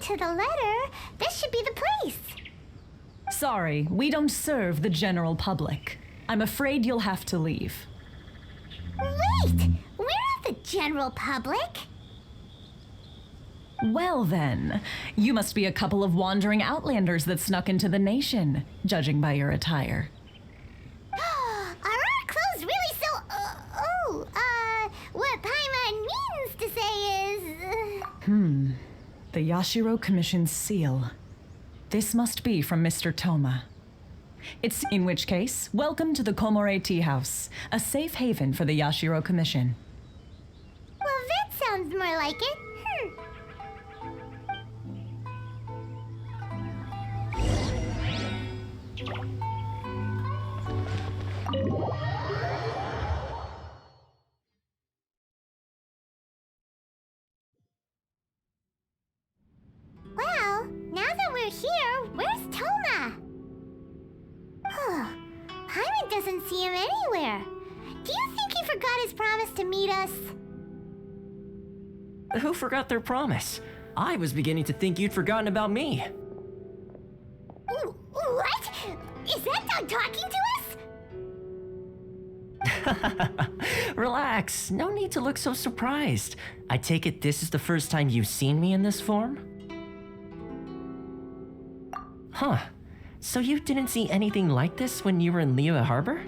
to the letter, this should be the place. Sorry, we don't serve the general public. I'm afraid you'll have to leave. Wait! We're not the general public. Well then, you must be a couple of wandering outlanders that snuck into the nation, judging by your attire. Are our clothes really so... what Paimon means to say is... The Yashiro Commission's seal. This must be from Mr. Toma. It's in which case, welcome to the Komore Tea House, a safe haven for the Yashiro Commission. Well, that sounds more like it. Well, now that we're here, where's Toma? Paimon doesn't see him anywhere. Do you think he forgot his promise to meet us? Who forgot their promise? I was beginning to think you'd forgotten about me. What? Is that dog talking to us? Relax, no need to look so surprised. I take it this is the first time you've seen me in this form? Huh. So you didn't see anything like this when you were in Liyue Harbor?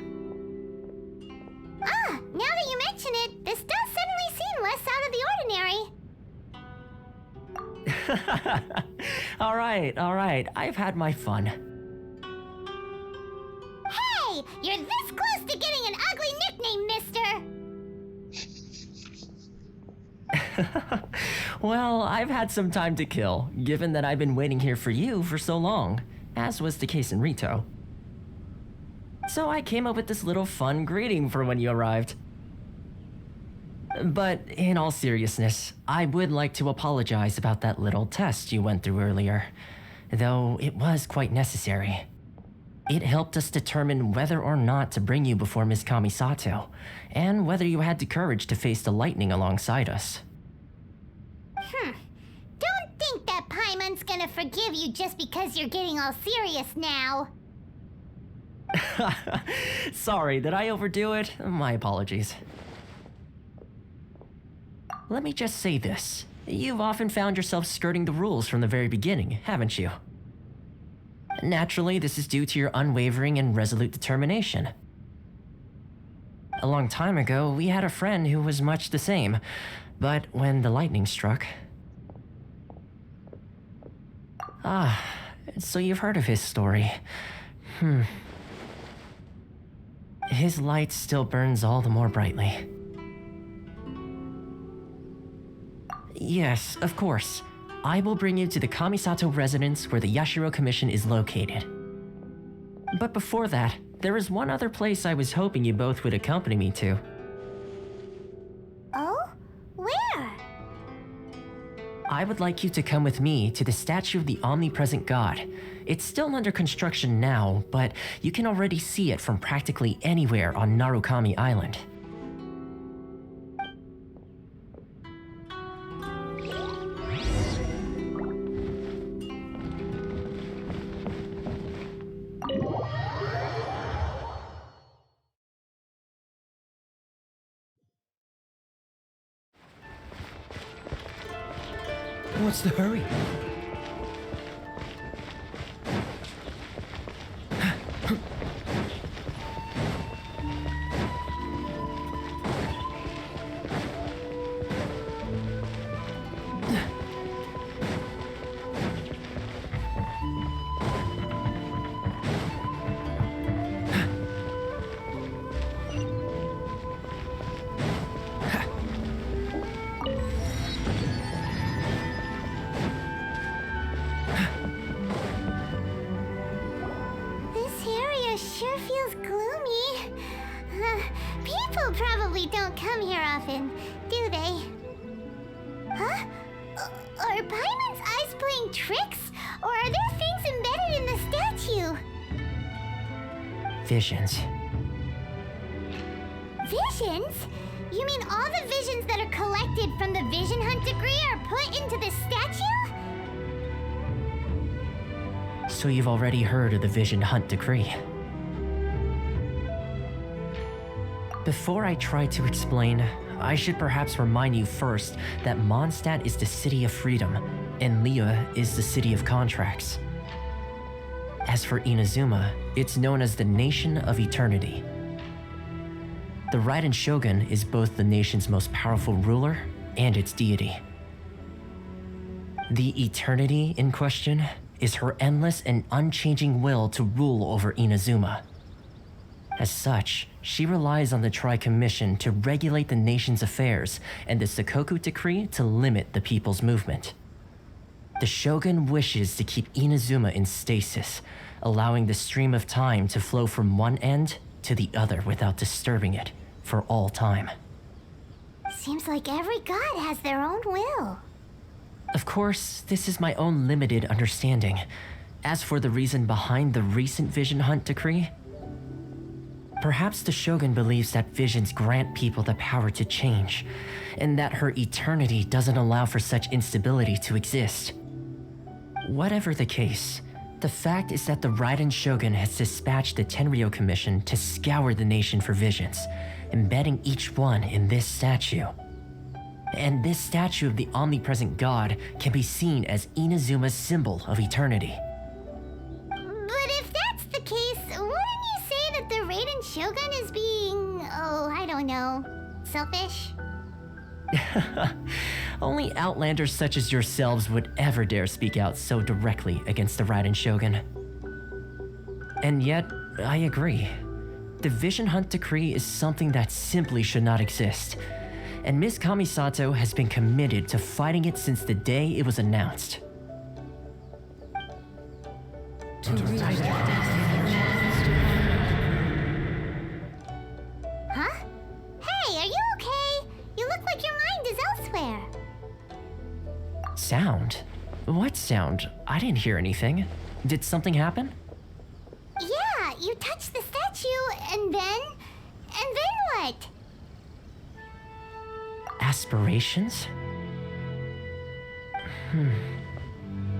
Now that you mention it, this does suddenly seem less out of the ordinary. Alright, I've had my fun. Hey! You're this close to getting an ugly nickname, mister! Well, I've had some time to kill, given that I've been waiting here for you for so long, as was the case in Rito. So I came up with this little fun greeting for when you arrived. But in all seriousness, I would like to apologize about that little test you went through earlier, though it was quite necessary. It helped us determine whether or not to bring you before Ms. Kamisato, and whether you had the courage to face the lightning alongside us. Don't think that Paimon's gonna forgive you just because you're getting all serious now. Sorry, did I overdo it? My apologies. Let me just say this. You've often found yourself skirting the rules from the very beginning, haven't you? Naturally, this is due to your unwavering and resolute determination. A long time ago, we had a friend who was much the same, but when the lightning struck... so you've heard of his story. His light still burns all the more brightly. Yes, of course. I will bring you to the Kamisato residence where the Yashiro Commission is located. But before that, there is one other place I was hoping you both would accompany me to. Oh? Where? I would like you to come with me to the statue of the omnipresent god. It's still under construction now, but you can already see it from practically anywhere on Narukami Island. What's the hurry? Probably don't come here often, do they? Huh? Are Paimon's eyes playing tricks? Or are there things embedded in the statue? Visions. Visions? You mean all the visions that are collected from the Vision Hunt degree are put into the statue? So you've already heard of the Vision Hunt Decree. Before I try to explain, I should perhaps remind you first that Mondstadt is the city of freedom, and Liyue is the city of contracts. As for Inazuma, it's known as the Nation of Eternity. The Raiden Shogun is both the nation's most powerful ruler and its deity. The Eternity in question is her endless and unchanging will to rule over Inazuma. As such, she relies on the Tri-Commission to regulate the nation's affairs and the Sakoku Decree to limit the people's movement. The Shogun wishes to keep Inazuma in stasis, allowing the stream of time to flow from one end to the other without disturbing it for all time. Seems like every god has their own will. Of course, this is my own limited understanding. As for the reason behind the recent Vision Hunt Decree, perhaps the Shogun believes that visions grant people the power to change, and that her eternity doesn't allow for such instability to exist. Whatever the case, the fact is that the Raiden Shogun has dispatched the Tenryou Commission to scour the nation for visions, embedding each one in this statue. And this statue of the omnipresent god can be seen as Inazuma's symbol of eternity. But if that's the case, wouldn't you say that the Raiden Shogun is being, I don't know, selfish? Only outlanders such as yourselves would ever dare speak out so directly against the Raiden Shogun. And yet, I agree. The Vision Hunt Decree is something that simply should not exist, and Miss Kamisato has been committed to fighting it since the day it was announced. Huh? Hey, are you okay? You look like your mind is elsewhere. Sound? What sound? I didn't hear anything. Did something happen? Yeah, you touched the statue, and then what? Aspirations?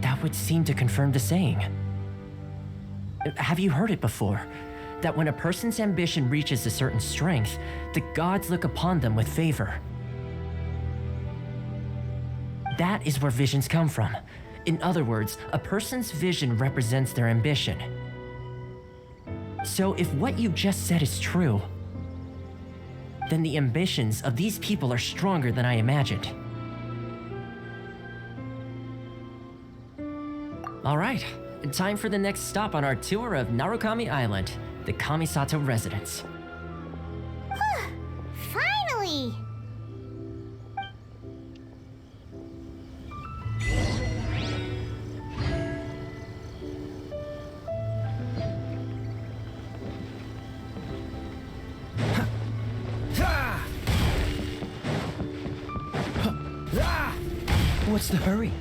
That would seem to confirm the saying. Have you heard it before? That when a person's ambition reaches a certain strength, the gods look upon them with favor. That is where visions come from. In other words, a person's vision represents their ambition. So if what you just said is true, then the ambitions of these people are stronger than I imagined. All right, time for the next stop on our tour of Narukami Island, the Kamisato residence. Finally! What's the hurry?